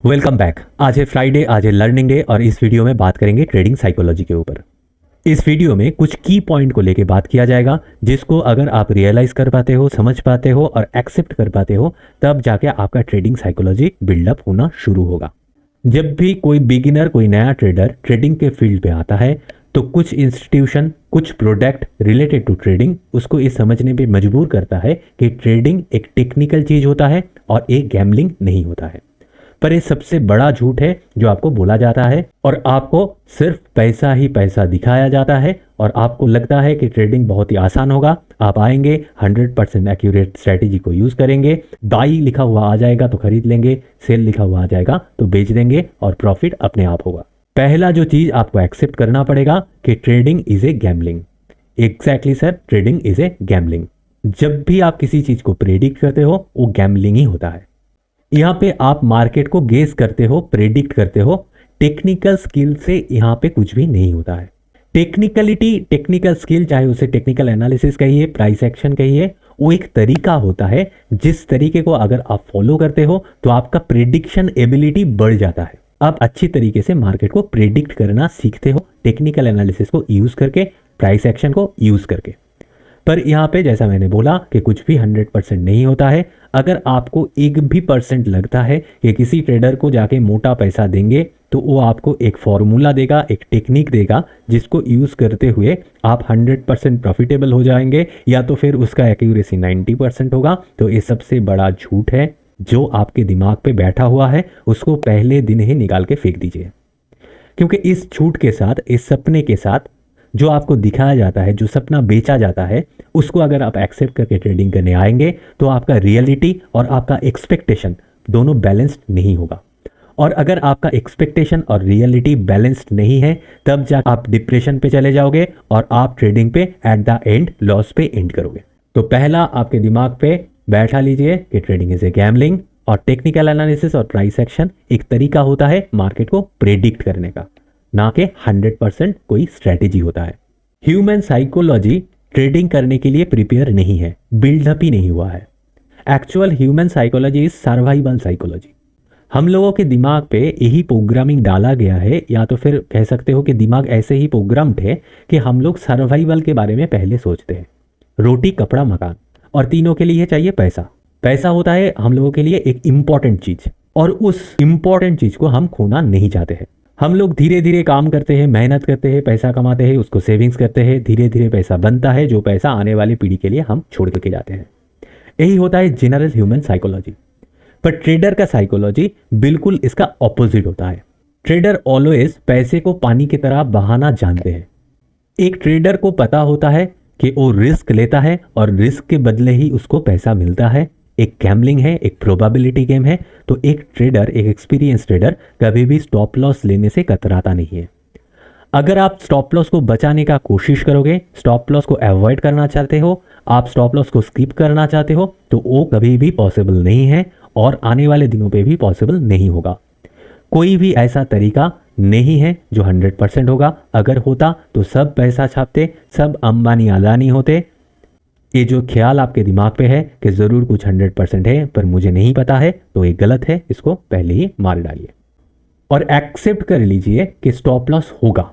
Welcome back. आज है Friday, आज है लर्निंग डे और इस वीडियो में बात करेंगे ट्रेडिंग साइकोलॉजी के ऊपर। इस वीडियो में कुछ की पॉइंट को लेके बात किया जाएगा, जिसको अगर आप रियलाइज कर पाते हो, समझ पाते हो और एक्सेप्ट कर पाते हो, तब जाके आपका ट्रेडिंग साइकोलॉजी बिल्डअप होना शुरू होगा। जब भी कोई बिगिनर, कोई नया ट्रेडर ट्रेडिंग के फील्ड पे आता है, तो कुछ इंस्टीट्यूशन, कुछ प्रोडक्ट रिलेटेड टू ट्रेडिंग उसको ये समझने पे मजबूर करता है कि ट्रेडिंग एक टेक्निकल चीज होता है और एक गैम्बलिंग नहीं होता है। पर ये सबसे बड़ा झूठ है जो आपको बोला जाता है और आपको सिर्फ पैसा ही पैसा दिखाया जाता है और आपको लगता है कि ट्रेडिंग बहुत ही आसान होगा। आप आएंगे, 100% एक्यूरेट स्ट्रेटेजी को यूज करेंगे, बाई लिखा हुआ आ जाएगा तो खरीद लेंगे, सेल लिखा हुआ आ जाएगा तो बेच देंगे और प्रॉफिट अपने आप होगा। पहला जो चीज आपको एक्सेप्ट करना पड़ेगा कि trading is a gambling. Exactly sir, trading is a gambling. जब भी आप किसी चीज को प्रेडिक्ट करते हो वो गैम्बलिंग ही होता है। यहाँ पे आप मार्केट को गेस करते हो, प्रेडिक्ट करते हो। टेक्निकल स्किल से यहाँ पे कुछ भी नहीं होता है। टेक्निकलिटी, टेक्निकल स्किल, चाहे उसे टेक्निकल एनालिसिस कहिए, प्राइस एक्शन कहिए, वो एक तरीका होता है जिस तरीके को अगर आप फॉलो करते हो तो आपका प्रेडिक्शन एबिलिटी बढ़ जाता है। आप अच्छी तरीके से मार्केट को प्रेडिक्ट करना सीखते हो, टेक्निकल एनालिसिस को यूज करके, प्राइस एक्शन को यूज करके। पर यहाँ पे जैसा मैंने बोला कि कुछ भी 100% नहीं होता है। अगर आपको एक भी परसेंट लगता है कि किसी ट्रेडर को जाके मोटा पैसा देंगे तो वो आपको एक फॉर्मूला देगा, एक टेक्निक देगा जिसको यूज करते हुए आप 100% प्रॉफिटेबल हो जाएंगे, या तो फिर उसका एक्यूरेसी 90% होगा, तो ये सबसे बड़ा झूठ है जो आपके दिमाग पे बैठा हुआ है। उसको पहले दिन ही निकाल के फेंक दीजिए, क्योंकि इस झूठ के साथ, इस सपने के साथ जो आपको दिखाया जाता है, जो सपना बेचा जाता है, उसको अगर आप एक्सेप्ट करके ट्रेडिंग करने आएंगे तो आपका रियलिटी और आपका एक्सपेक्टेशन दोनों बैलेंस्ड नहीं होगा। और अगर आपका एक्सपेक्टेशन और रियलिटी बैलेंस्ड नहीं है, तब जाकर आप डिप्रेशन पे चले जाओगे और आप ट्रेडिंग पे एट द एंड लॉस पे एंड करोगे। तो पहला आपके दिमाग पे बैठा लीजिए कि ट्रेडिंग इज ए गैम्बलिंग और टेक्निकल एनालिसिस और प्राइस एक्शन एक तरीका होता है मार्केट को प्रेडिक्ट करने का, ना कि 100% कोई स्ट्रेटेजी होता है। ह्यूमन साइकोलॉजी ट्रेडिंग करने के लिए प्रिपेयर नहीं है, बिल्डअप ही नहीं हुआ है। Actual human psychology is survival psychology. हम लोगों के दिमाग पे यही प्रोग्रामिंग डाला गया है, या तो फिर कह सकते हो कि दिमाग ऐसे ही प्रोग्राम्ड है कि हम लोग सर्वाइवल के बारे में पहले सोचते हैं। रोटी, कपड़ा, मकान, और तीनों के लिए चाहिए पैसा। पैसा होता है हम लोगों के लिए एक इंपॉर्टेंट चीज, और उस इंपॉर्टेंट चीज को हम खोना नहीं चाहते हैं। हम लोग धीरे धीरे काम करते हैं, मेहनत करते हैं, पैसा कमाते हैं, उसको सेविंग्स करते हैं, धीरे धीरे पैसा बनता है, जो पैसा आने वाली पीढ़ी के लिए हम छोड़ करके जाते हैं। यही होता है जनरल ह्यूमन साइकोलॉजी। पर ट्रेडर का साइकोलॉजी बिल्कुल इसका ऑपोजिट होता है। ट्रेडर ऑलवेज पैसे को पानी की तरह बहाना जानते हैं। एक ट्रेडर को पता होता है कि वो रिस्क लेता है और रिस्क के बदले ही उसको पैसा मिलता है। एक गैम्बलिंग है, एक प्रोबेबिलिटी गेम है। तो एक ट्रेडर, एक एक्सपीरियंस ट्रेडर कभी भी स्टॉप लॉस लेने से कतराता नहीं है। अगर आप स्टॉप लॉस को बचाने का कोशिश करोगे, स्टॉप लॉस को अवॉइड करना चाहते हो, आप स्टॉप लॉस को स्किप करना चाहते हो, तो वो कभी भी पॉसिबल नहीं है और आने वाले दिनों पे भी पॉसिबल नहीं होगा। कोई भी ऐसा तरीका नहीं है जो 100% होगा। अगर होता तो सब पैसा छापते, सब अंबानी अदानी होते। ये जो ख्याल आपके दिमाग पे है कि जरूर कुछ 100% है पर मुझे नहीं पता है, तो ये गलत है, इसको पहले ही मार डालिए और एक्सेप्ट कर लीजिए कि स्टॉप लॉस होगा।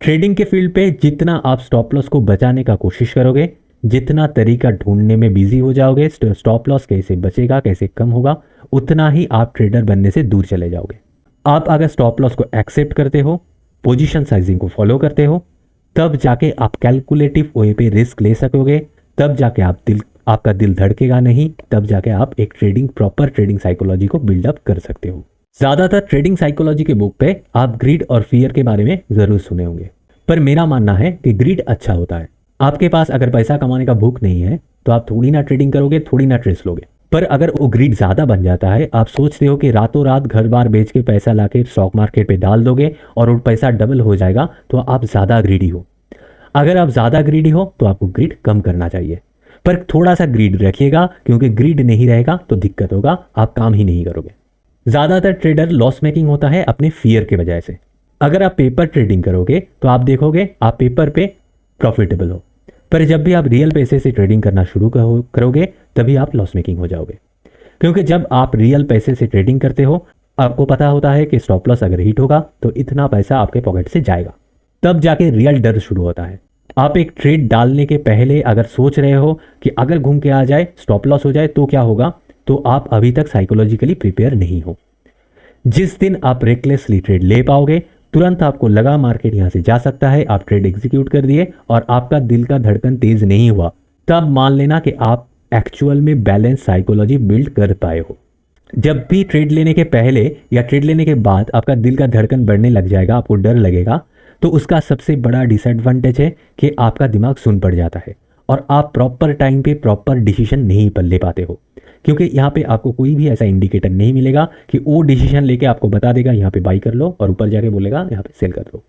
ट्रेडिंग के फील्ड पे जितना आप स्टॉप लॉस को बचाने का कोशिश करोगे, जितना तरीका ढूंढने में बिजी हो जाओगे, स्टॉप लॉस कैसे बचेगा, कैसे कम होगा, उतना ही आप ट्रेडर बनने से दूर चले जाओगे। आप अगर स्टॉप लॉस को एक्सेप्ट करते हो, पोजीशन साइजिंग को फॉलो करते हो, तब जाके आप कैलकुलेटिव वे पे रिस्क ले सकोगे। तब जाके आपका दिल धड़केगा नहीं, तब जाके आप एक प्रॉपर ट्रेडिंग साइकोलॉजी को बिल्डअप कर सकते हो। ज्यादातर ट्रेडिंग साइकोलॉजी के बुक पे आप ग्रीड और फियर के बारे में जरूर सुने होंगे, पर मेरा मानना है कि ग्रीड अच्छा होता है। आपके पास अगर पैसा कमाने का भूख नहीं है तो आप थोड़ी ना ट्रेडिंग करोगे, थोड़ी ना ट्रेस लोगे। पर अगर वो ग्रीड ज्यादा बन जाता है, आप सोचते हो कि रातों रात घर बार बेच के पैसा लाके स्टॉक मार्केट पे डाल दोगे और वो पैसा डबल हो जाएगा, तो आप ज्यादा ग्रीडी हो। अगर आप ज्यादा ग्रीडी हो तो आपको ग्रीड कम करना चाहिए, पर थोड़ा सा ग्रीड रखिएगा, क्योंकि ग्रीड नहीं रहेगा तो दिक्कत होगा, आप काम ही नहीं करोगे। ज्यादातर ट्रेडर लॉस मेकिंग होता है अपने फियर के वजह से। अगर आप पेपर ट्रेडिंग करोगे तो आप देखोगे आप पेपर पे प्रॉफिटेबल हो, पर जब भी आप रियल पैसे से ट्रेडिंग करना शुरू करोगे तभी आप लॉस मेकिंग हो जाओगे। क्योंकि जब आप रियल पैसे से ट्रेडिंग करते हो, आपको पता होता है कि स्टॉप लॉस अगर हिट होगा तो इतना पैसा आपके पॉकेट से जाएगा। तब जाके रियल डर शुरू होता है। आप एक ट्रेड डालने के पहले अगर सोच रहे हो कि अगर घूम के आ जाए, स्टॉप लॉस हो जाए तो क्या होगा, तो आप अभी तक साइकोलॉजिकली प्रिपेयर नहीं हो। जिस दिन आप रेकलेसली ट्रेड ले पाओगे, तुरंत आपको लगा मार्केट यहां से जा सकता है, आप ट्रेड एग्जीक्यूट कर दिए और आपका दिल का धड़कन तेज नहीं हुआ, तब मान लेना कि आप एक्चुअल में बैलेंस साइकोलॉजी बिल्ड कर पाए हो। जब भी ट्रेड लेने के पहले या ट्रेड लेने के बाद आपका दिल का धड़कन बढ़ने लग जाएगा, आपको डर लगेगा, तो उसका सबसे बड़ा डिसएडवांटेज है कि आपका दिमाग सुन पड़ जाता है और आप प्रॉपर टाइम पे प्रॉपर डिसीजन नहीं ले पाते हो। क्योंकि यहाँ पे आपको कोई भी ऐसा इंडिकेटर नहीं मिलेगा कि वो डिसीजन लेके आपको बता देगा यहाँ पे बाई कर लो और ऊपर जाके बोलेगा यहाँ पे सेल कर दो।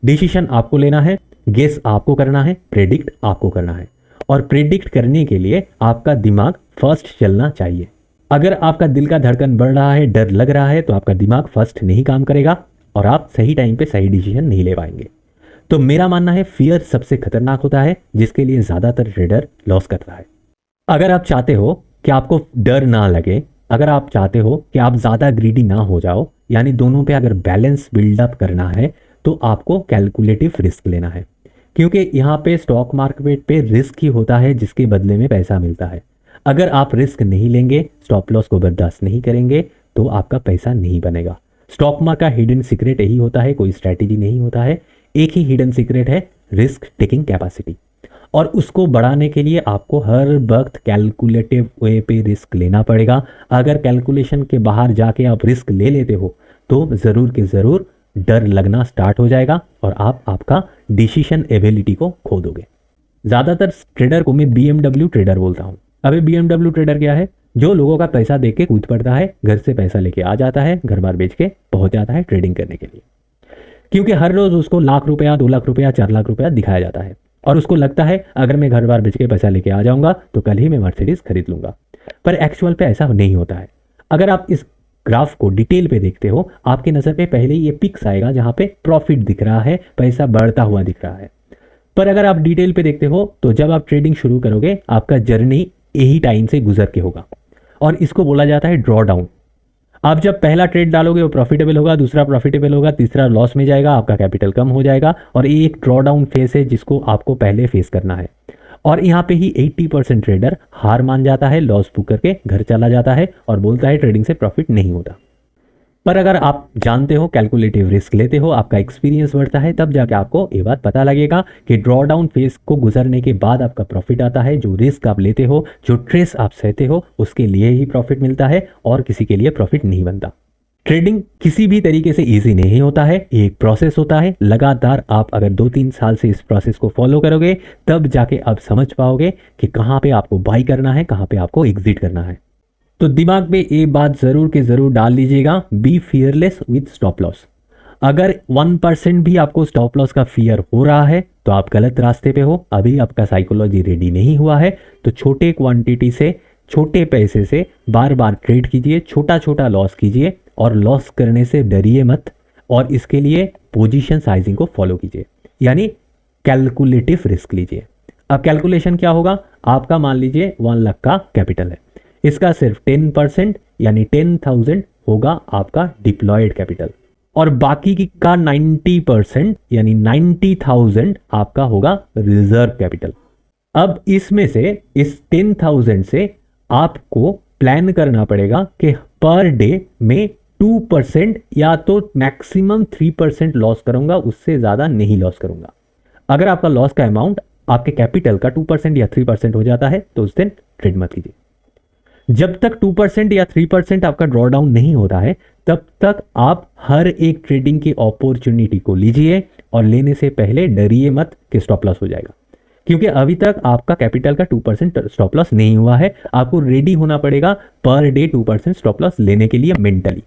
डिसीजन आपको लेना है, गेस आपको करना है, प्रेडिक्ट आपको करना है। और प्रेडिक्ट करने के लिए आपका दिमाग फर्स्ट चलना चाहिए। अगर आपका दिल का धड़कन बढ़ रहा है, डर लग रहा है, तो आपका दिमाग फर्स्ट नहीं काम करेगा और आप सही टाइम पे सही डिसीजन नहीं ले पाएंगे। तो मेरा मानना है फियर सबसे खतरनाक होता है, जिसके लिए ज़्यादातर ट्रेडर लॉस करता है। अगर आप चाहते हो कि आपको डर ना लगे, अगर आप चाहते हो कि आप ज़्यादा ग्रीडी ना हो जाओ, यानी दोनों पे अगर बैलेंस बिल्डअप करना है, तो आपको कैलकुलेटिव रिस्क लेना है। क्योंकि यहाँ पे स्टॉक मार्केट पे रिस्क ही होता है जिसके बदले में पैसा मिलता है। अगर आप रिस्क नहीं लेंगे, स्टॉप लॉस को बर्दाश्त नहीं करेंगे, तो आपका पैसा नहीं बनेगा। स्टॉक मार्केट का हिडन सीक्रेट यही होता है, कोई स्ट्रैटेजी नहीं होता है। एक ही हिडन सीक्रेट है, रिस्क टेकिंग कैपेसिटी। और उसको बढ़ाने के लिए आपको हर वक्त कैलकुलेटिव वे पे रिस्क लेना पड़ेगा। अगर कैलकुलेशन के बाहर जाके आप रिस्क ले लेते हो तो ज़रूर के ज़रूर डर लगना स्टार्ट हो जाएगा और आप आपका डिसीजन एबिलिटी को खो दोगे। ज़्यादातर ट्रेडर को मैं BMW ट्रेडर बोलता हूँ। अभी BMW ट्रेडर क्या है? जो लोगों का पैसा देख के कूद पड़ता है, घर से पैसा लेके आ जाता है, घर बार बेच के पहुंच जाता है ट्रेडिंग करने के लिए। क्योंकि हर रोज उसको लाख रुपया, 2 लाख रुपया, 4 लाख रुपया दिखाया जाता है और उसको लगता है अगर मैं घर बार बेच के पैसा लेके आ जाऊंगा तो कल ही मैं मर्सिडीज खरीद लूंगा। पर एक्चुअल पे ऐसा नहीं होता है। अगर आप इस ग्राफ को डिटेल पे देखते हो, आपकी नज़र पे पहले ये पिक्स आएगा जहां पे प्रॉफिट दिख रहा है, पैसा बढ़ता हुआ दिख रहा है। पर अगर आप डिटेल पे देखते हो तो जब आप ट्रेडिंग शुरू करोगे, आपका जर्नी यही टाइम से गुजर के होगा और इसको बोला जाता है ड्रॉ डाउन। आप जब पहला ट्रेड डालोगे वो प्रॉफिटेबल होगा, दूसरा प्रॉफिटेबल होगा, तीसरा लॉस में जाएगा, आपका कैपिटल कम हो जाएगा और ये एक ड्रॉ डाउन फेस है जिसको आपको पहले फेस करना है। और यहाँ पे ही 80% ट्रेडर हार मान जाता है, लॉस बुक करके घर चला जाता है और बोलता है ट्रेडिंग से प्रॉफिट नहीं होता। पर अगर आप जानते हो, कैलकुलेटिव रिस्क लेते हो, आपका एक्सपीरियंस बढ़ता है, तब जाके आपको ये बात पता लगेगा कि ड्रॉ डाउन फेज को गुजरने के बाद आपका प्रॉफिट आता है। जो रिस्क आप लेते हो, जो ट्रेस आप सहते हो, उसके लिए ही प्रॉफिट मिलता है और किसी के लिए प्रॉफिट नहीं बनता। ट्रेडिंग किसी भी तरीके से इजी नहीं होता है, एक प्रोसेस होता है। लगातार आप अगर 2-3 साल से इस प्रोसेस को फॉलो करोगे, तब जाके आप समझ पाओगे कि कहाँ पे आपको बाई करना है, कहाँ पे आपको एग्जिट करना है। तो दिमाग में ये बात जरूर के जरूर डाल लीजिएगा, be fearless with stop loss. अगर 1% भी आपको स्टॉप लॉस का फियर हो रहा है तो आप गलत रास्ते पे हो, अभी आपका साइकोलॉजी रेडी नहीं हुआ है। तो छोटे क्वांटिटी से, छोटे पैसे से बार बार ट्रेड कीजिए, छोटा छोटा लॉस कीजिए और लॉस करने से डरिए मत। और इसके लिए पोजीशन साइजिंग को फॉलो कीजिए, यानी कैलकुलेटिव रिस्क लीजिए। अब कैलकुलेशन क्या होगा? आपका मान लीजिए 1 लाख का कैपिटल है, इसका सिर्फ 10% यानी 10,000 होगा आपका डिप्लॉयड कैपिटल और बाकी की का 90% यानी 90,000 आपका होगा रिजर्व कैपिटल। अब इसमें से, इस 10,000 से आपको प्लान करना पड़ेगा कि पर डे में 2% या तो मैक्सिमम 3% लॉस करूंगा, उससे ज़्यादा नहीं लॉस करूंगा। अगर आपका लॉस का अमाउंट आपके कैपिटल का 2% या 3% हो जाता है तो उस दिन ट्रेड मत कीजिए। जब तक 2% या 3% आपका ड्रॉ डाउन नहीं होता है, तब तक आप हर एक ट्रेडिंग की अपॉर्चुनिटी को लीजिए और लेने से पहले डरिए मत कि स्टॉप लॉस हो जाएगा। क्योंकि अभी तक आपका कैपिटल का 2% स्टॉप लॉस नहीं हुआ है। आपको रेडी होना पड़ेगा पर डे 2% स्टॉप लॉस लेने के लिए मेंटली।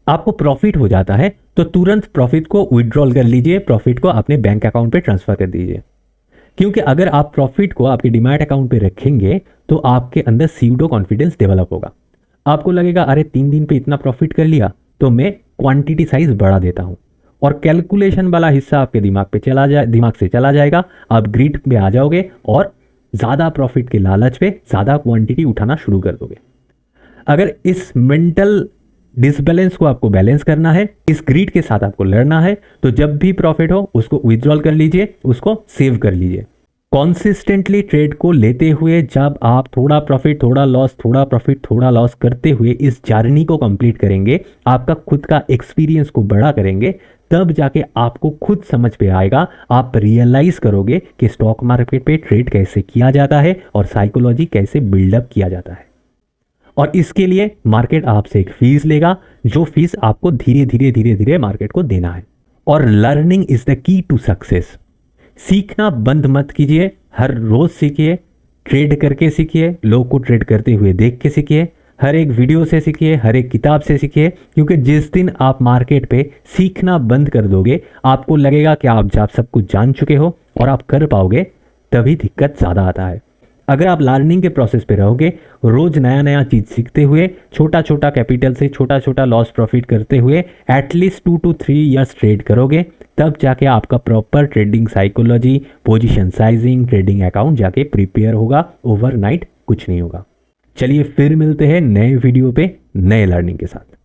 आपको प्रॉफिट हो जाता है तो तुरंत प्रॉफिट को विड्रॉल कर लीजिए, प्रॉफिट को अपने बैंक अकाउंट पे ट्रांसफर कर दीजिए। क्योंकि अगर आप प्रॉफिट को आपके डीमैट अकाउंट पे रखेंगे तो आपके अंदर सीडो कॉन्फिडेंस डेवलप होगा। आपको लगेगा अरे 3 दिन पे इतना प्रॉफिट कर लिया तो मैं क्वांटिटी साइज बढ़ा देता हूं और कैलकुलेशन वाला हिस्सा आपके दिमाग से चला जाएगा। आप ग्रिड पे आ जाओगे और ज्यादा प्रॉफिट के लालच पे ज्यादा क्वांटिटी उठाना शुरू कर दोगे। अगर इस मेंटल डिसबैलेंस को आपको बैलेंस करना है, इस ग्रीड के साथ आपको लड़ना है। तो जब भी प्रॉफिट हो उसको विथड्रॉल कर लीजिए, उसको सेव कर लीजिए। कॉन्सिस्टेंटली ट्रेड को लेते हुए जब आप थोड़ा प्रॉफिट थोड़ा लॉस थोड़ा प्रॉफिट थोड़ा लॉस करते हुए इस जर्नी को कंप्लीट करेंगे, आपका खुद का एक्सपीरियंस को बड़ा करेंगे, तब जाके आपको खुद समझ पे आएगा, आप रियलाइज करोगे कि स्टॉक मार्केट पे ट्रेड कैसे किया जाता है और साइकोलॉजी कैसे बिल्डअप किया जाता है। और इसके लिए मार्केट आपसे एक फीस लेगा, जो फीस आपको धीरे धीरे धीरे धीरे मार्केट को देना है। और learning is the key to success. सीखना बंद मत कीजिए, हर रोज सीखिए, ट्रेड करके सीखिए, लोग को ट्रेड करते हुए देख के सीखिए, हर एक वीडियो से सीखिए, हर एक किताब से सीखिए। क्योंकि जिस दिन आप मार्केट पे सीखना बंद कर दोगे, आपको लगेगा कि आप जब सब कुछ जान चुके हो और आप कर पाओगे, तभी दिक्कत ज़्यादा आता है। अगर आप लर्निंग के प्रोसेस पे रहोगे, रोज नया नया चीज़ सीखते हुए, छोटा छोटा कैपिटल से छोटा छोटा लॉस प्रॉफिट करते हुए एटलीस्ट 2 to 3 ईयर्स ट्रेड करोगे, तब जाके आपका proper trading psychology, position sizing, trading account जाके प्रिपेयर होगा। ओवरनाइट कुछ नहीं होगा। चलिए फिर मिलते हैं नए वीडियो पे नए लर्निंग के साथ।